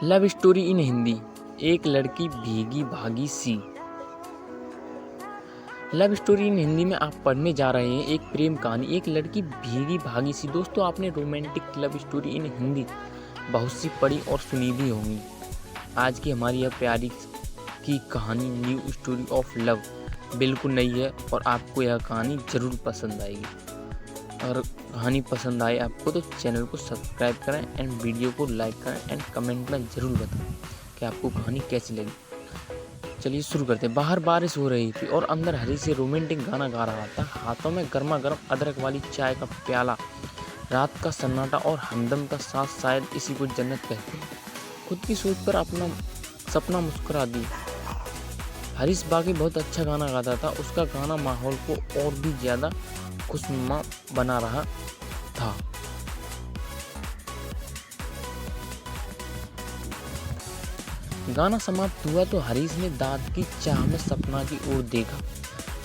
Love story in Hindi. एक लड़की भीगी भागी सी। लव स्टोरी इन हिंदी में आप पढ़ने जा रहे हैं एक प्रेम कहानी, एक लड़की भीगी भागी सी। दोस्तों, आपने romantic love story in Hindi बहुत सी पढ़ी और सुनी भी होंगी। आज की हमारी यह प्यारी की कहानी न्यू स्टोरी ऑफ लव बिल्कुल नई है और आपको यह कहानी ज़रूर पसंद आएगी। अगर कहानी पसंद आए आपको तो चैनल को सब्सक्राइब करें एंड वीडियो को लाइक करें एंड कमेंट में ज़रूर बताएं कि आपको कहानी कैसी लगी। चलिए शुरू करते हैं। बाहर बारिश हो रही थी और अंदर हरी से रोमांटिक गाना गा रहा था। हाथों में गर्मा गर्म अदरक वाली चाय का प्याला, रात का सन्नाटा और हमदम का साथ, शायद इसी को जन्नत कहते हैं। खुद की सोच पर अपना सपना मुस्कुरा दी। हरीश बाकी बहुत अच्छा गाना गाता था। उसका गाना माहौल को और भी ज़्यादा खुशनुमा बना रहा था। गाना समाप्त हुआ तो हरीश ने दांत की चाह में सपना की ओर देखा।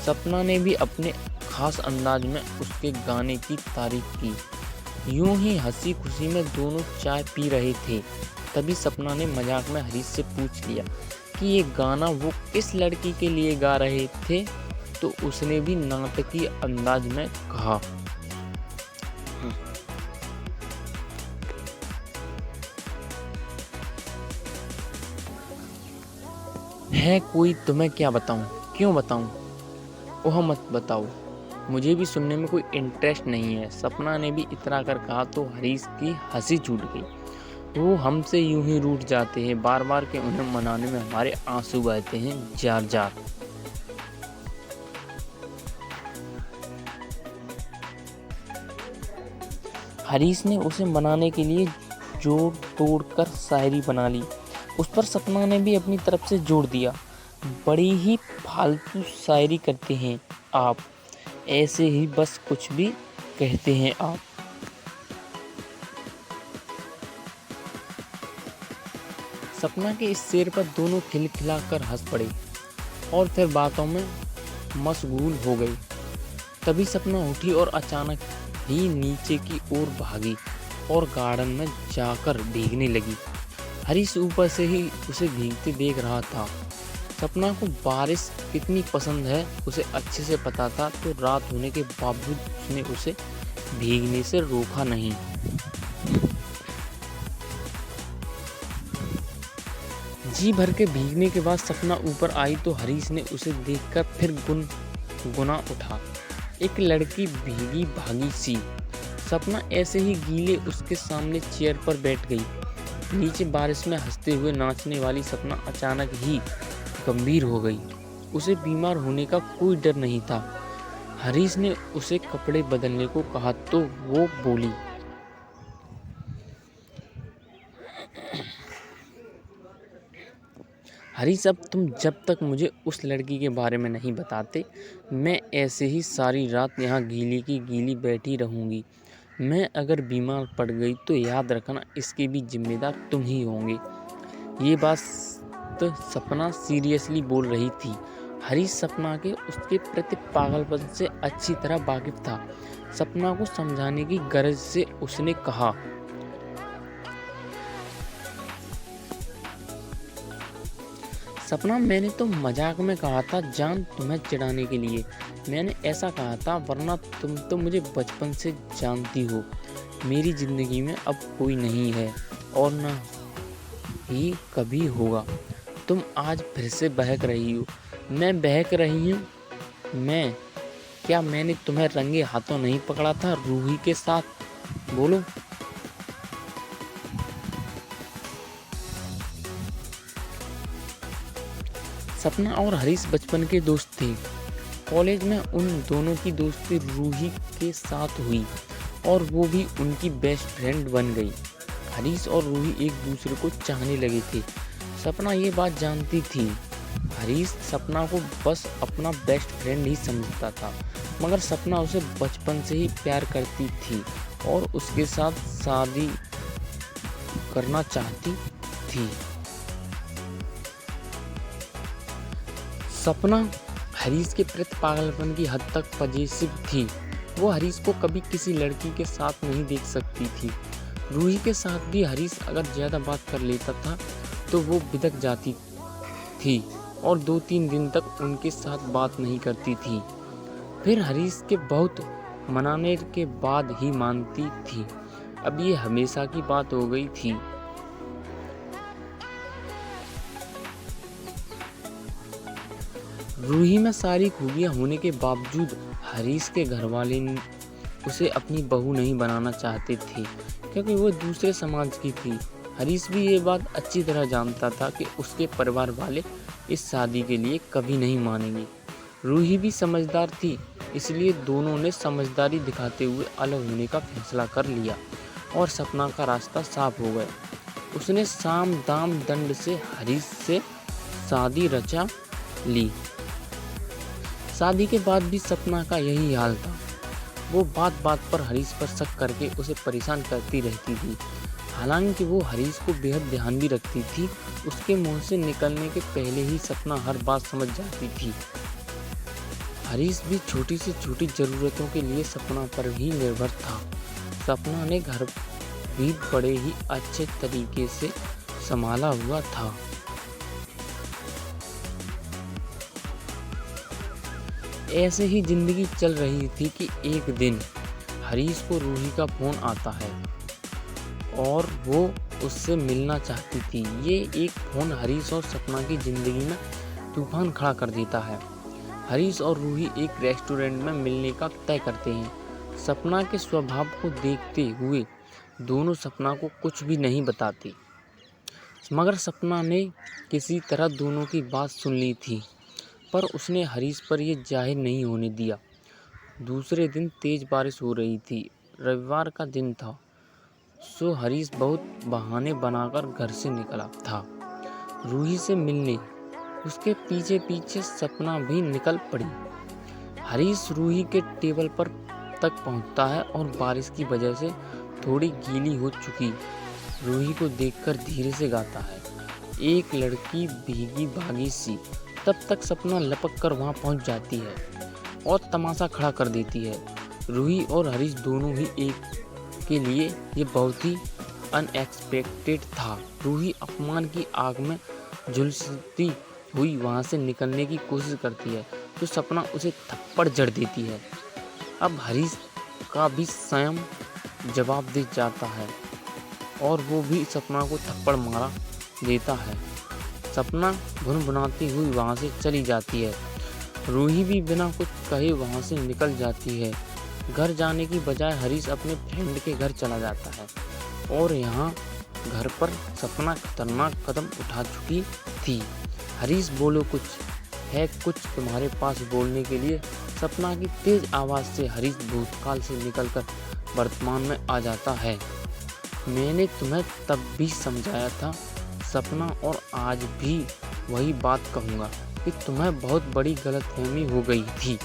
सपना ने भी अपने खास अंदाज में उसके गाने की तारीफ की। यूं ही हंसी खुशी में दोनों चाय पी रहे थे। तभी सपना ने मजाक में हरीश से पूछ लिया कि ये गाना वो किस लड़की के लिए गा रहे थे, तो उसने भी नाटकीय अंदाज में कहा, है कोई, तुम्हें क्या बताऊं, क्यों बताऊं, ओह मत बताओ, मुझे भी सुनने में कोई इंटरेस्ट नहीं है। सपना ने भी इतरा कर कहा तो हरीश की हंसी छूट गई। वो हमसे यूं ही रूठ जाते हैं, बार बार के उन्हें मनाने में हमारे आंसू बहते हैं जार जार। हरीश ने उसे मनाने के लिए जोड़ तोड़ कर शायरी बना ली। उस पर सपना ने भी अपनी तरफ से जोड़ दिया। बड़ी ही फालतू शायरी करते हैं आप, ऐसे ही बस कुछ भी कहते हैं आप। सपना के इस शेर पर दोनों खिलखिलाकर हंस पड़े और फिर बातों में मशगूल हो गई। तभी सपना उठी और अचानक ही नीचे की ओर भागी और गार्डन में जाकर भीगने लगी। हरीश ऊपर से ही उसे भीगते देख रहा था। सपना को बारिश कितनी पसंद है उसे अच्छे से पता था, तो रात होने के बावजूद उसने उसे भीगने से रोका नहीं। जी भर के भीगने के बाद सपना ऊपर आई तो हरीश ने उसे देखकर फिर गुनगुना उठा, एक लड़की भीगी भागी सी। सपना ऐसे ही गीले उसके सामने चेयर पर बैठ गई। नीचे बारिश में हंसते हुए नाचने वाली सपना अचानक ही गंभीर हो गई। उसे बीमार होने का कोई डर नहीं था। हरीश ने उसे कपड़े बदलने को कहा तो वो बोली, हरीश, अब तुम जब तक मुझे उस लड़की के बारे में नहीं बताते, मैं ऐसे ही सारी रात यहाँ गीली की गीली बैठी रहूँगी। मैं अगर बीमार पड़ गई तो याद रखना, इसके भी जिम्मेदार तुम ही होंगे। ये बात तो सपना सीरियसली बोल रही थी। हरीश सपना के उसके प्रति पागलपन से अच्छी तरह वाकिफ था। सपना को समझाने की गरज से उसने कहा, सपना, मैंने तो मजाक में कहा था जान, तुम्हें चिढ़ाने के लिए मैंने ऐसा कहा था, वरना तुम तो मुझे बचपन से जानती हो। मेरी ज़िंदगी में अब कोई नहीं है और ना ही कभी होगा। तुम आज फिर से बहक रही हो। मैं बहक रही हूँ? क्या मैंने तुम्हें रंगे हाथों नहीं पकड़ा था रूही के साथ? बोलो। सपना और हरीश बचपन के दोस्त थे। कॉलेज में उन दोनों की दोस्ती रूही के साथ हुई और वो भी उनकी बेस्ट फ्रेंड बन गई। हरीश और रूही एक दूसरे को चाहने लगे थे। सपना ये बात जानती थी। हरीश सपना को बस अपना बेस्ट फ्रेंड ही समझता था, मगर सपना उसे बचपन से ही प्यार करती थी और उसके साथ शादी करना चाहती थी। सपना हरीश के प्रति पागलपन की हद तक पजेसिव थी। वो हरीश को कभी किसी लड़की के साथ नहीं देख सकती थी। रूही के साथ भी हरीश अगर ज़्यादा बात कर लेता था तो वो बिदक जाती थी और 2-3 दिन तक उनके साथ बात नहीं करती थी। फिर हरीश के बहुत मनाने के बाद ही मानती थी। अब ये हमेशा की बात हो गई थी। रूही में सारी खूबियाँ होने के बावजूद हरीश के घरवाले उसे अपनी बहू नहीं बनाना चाहते थे, क्योंकि वो दूसरे समाज की थी। हरीश भी ये बात अच्छी तरह जानता था कि उसके परिवार वाले इस शादी के लिए कभी नहीं मानेंगे। रूही भी समझदार थी, इसलिए दोनों ने समझदारी दिखाते हुए अलग होने का फैसला कर लिया और सपना का रास्ता साफ हो गया। उसने साम दाम दंड से हरीश से शादी रचा ली। शादी के बाद भी सपना का यही हाल था। वो बात बात पर हरीश पर शक करके उसे परेशान करती रहती थी। हालांकि वो हरीश को बेहद ध्यान भी रखती थी। उसके मुंह से निकलने के पहले ही सपना हर बात समझ जाती थी। हरीश भी छोटी से छोटी ज़रूरतों के लिए सपना पर ही निर्भर था। सपना ने घर भी बड़े ही अच्छे तरीके से संभाला हुआ था। ऐसे ही जिंदगी चल रही थी कि एक दिन हरीश को रूही का फ़ोन आता है और वो उससे मिलना चाहती थी। ये एक फ़ोन हरीश और सपना की ज़िंदगी में तूफान खड़ा कर देता है। हरीश और रूही एक रेस्टोरेंट में मिलने का तय करते हैं। सपना के स्वभाव को देखते हुए दोनों सपना को कुछ भी नहीं बताते, मगर सपना ने किसी तरह दोनों की बात सुन ली थी, पर उसने हरीश पर यह जाहिर नहीं होने दिया। दूसरे दिन तेज बारिश हो रही थी। रविवार का दिन था, सो हरीश बहुत बहाने बनाकर घर से निकला था रूही से मिलने। उसके पीछे पीछे सपना भी निकल पड़ी। हरीश रूही के टेबल पर तक पहुंचता है और बारिश की वजह से थोड़ी गीली हो चुकी रूही को देखकर धीरे से गाता है, एक लड़की भीगी भागी सी। तब तक सपना लपक कर वहाँ पहुँच जाती है और तमाशा खड़ा कर देती है। रूही और हरीश दोनों ही एक के लिए ये बहुत ही अनएक्सपेक्टेड था। रूही अपमान की आग में झुलसती हुई वहाँ से निकलने की कोशिश करती है तो सपना उसे थप्पड़ जड़ देती है। अब हरीश का भी स्वयं जवाब दे जाता है और वो भी सपना को थप्पड़ मारा देता है। सपना भुनभुनाती हुई वहाँ से चली जाती है। रूही भी बिना कुछ कहे वहाँ से निकल जाती है। घर जाने की बजाय हरीश अपने फ्रेंड के घर चला जाता है और यहाँ घर पर सपना खतरनाक कदम उठा चुकी थी। हरीश बोलो, कुछ है कुछ तुम्हारे पास बोलने के लिए। सपना की तेज आवाज़ से हरीश भूतकाल से निकलकर वर्तमान में आ जाता है। मैंने तुम्हें तब भी समझाया था सपना, और आज भी वही बात कहूँगा कि तुम्हें बहुत बड़ी गलतफहमी हो गई थी।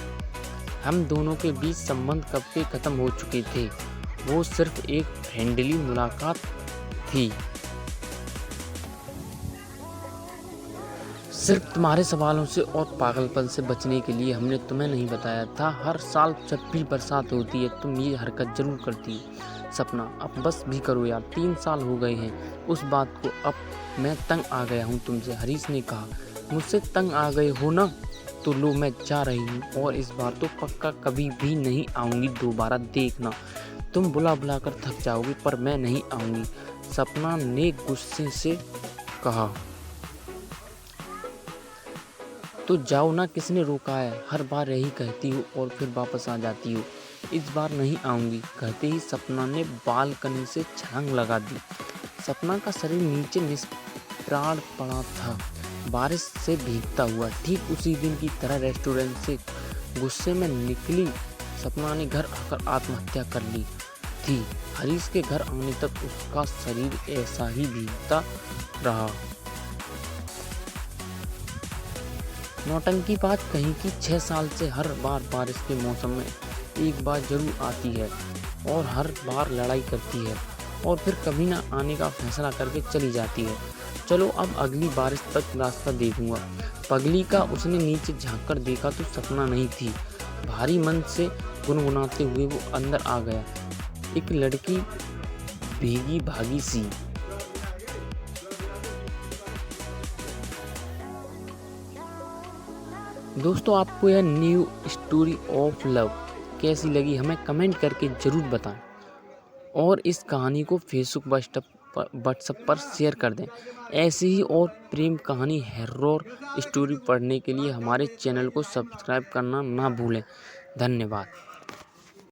हम दोनों के बीच संबंध कब के ख़त्म हो चुके थे। वो सिर्फ एक फ्रेंडली मुलाकात थी। सिर्फ तुम्हारे सवालों से और पागलपन से बचने के लिए हमने तुम्हें नहीं बताया था। हर साल जब भी बरसात होती है तुम ये हरकत जरूर करती है। सपना, अब बस भी करो यार, 3 साल हो गए हैं उस बात को। अब मैं तंग आ गया हूँ तुमसे। हरीश ने कहा, मुझसे तंग आ गए हो ना, तो लो मैं जा रही हूँ और इस बार तो पक्का कभी भी नहीं आऊँगी दोबारा। देखना तुम बुला बुला कर थक जाओगी, पर मैं नहीं आऊँगी। सपना ने गुस्से से कहा। तो जाओ ना, किसने रोका है। हर बार यही कहती हो और फिर वापस आ जाती हो। इस बार नहीं आऊँगी, कहते ही सपना ने बालकनी से छलांग लगा दी। सपना का शरीर नीचे निष्प्राण पड़ा था, बारिश से भीगता हुआ। ठीक उसी दिन की तरह रेस्टोरेंट से गुस्से में निकली सपना ने घर आकर आत्महत्या कर ली थी। हरीश के घर आने तक उसका शरीर ऐसा ही भीगता रहा। नौटंकी बात कहीं कि 6 साल से हर बार बारिश के मौसम में एक बार जरूर आती है और हर बार लड़ाई करती है और फिर कभी ना आने का फैसला करके चली जाती है। चलो अब अगली बारिश तक रास्ता देखूंगा। पगली का उसने नीचे झांककर देखा तो सपना नहीं थी। भारी मन से गुनगुनाते हुए वो अंदर आ गया। एक लड़की भीगी भागी सी। दोस्तों आपको यह न्यू स्टोरी ऑफ लव कैसी लगी हमें कमेंट करके ज़रूर बताएं और इस कहानी को फेसबुक व्हाट्सएप पर शेयर कर दें। ऐसी ही और प्रेम कहानी हॉरर स्टोरी पढ़ने के लिए हमारे चैनल को सब्सक्राइब करना ना भूलें। धन्यवाद।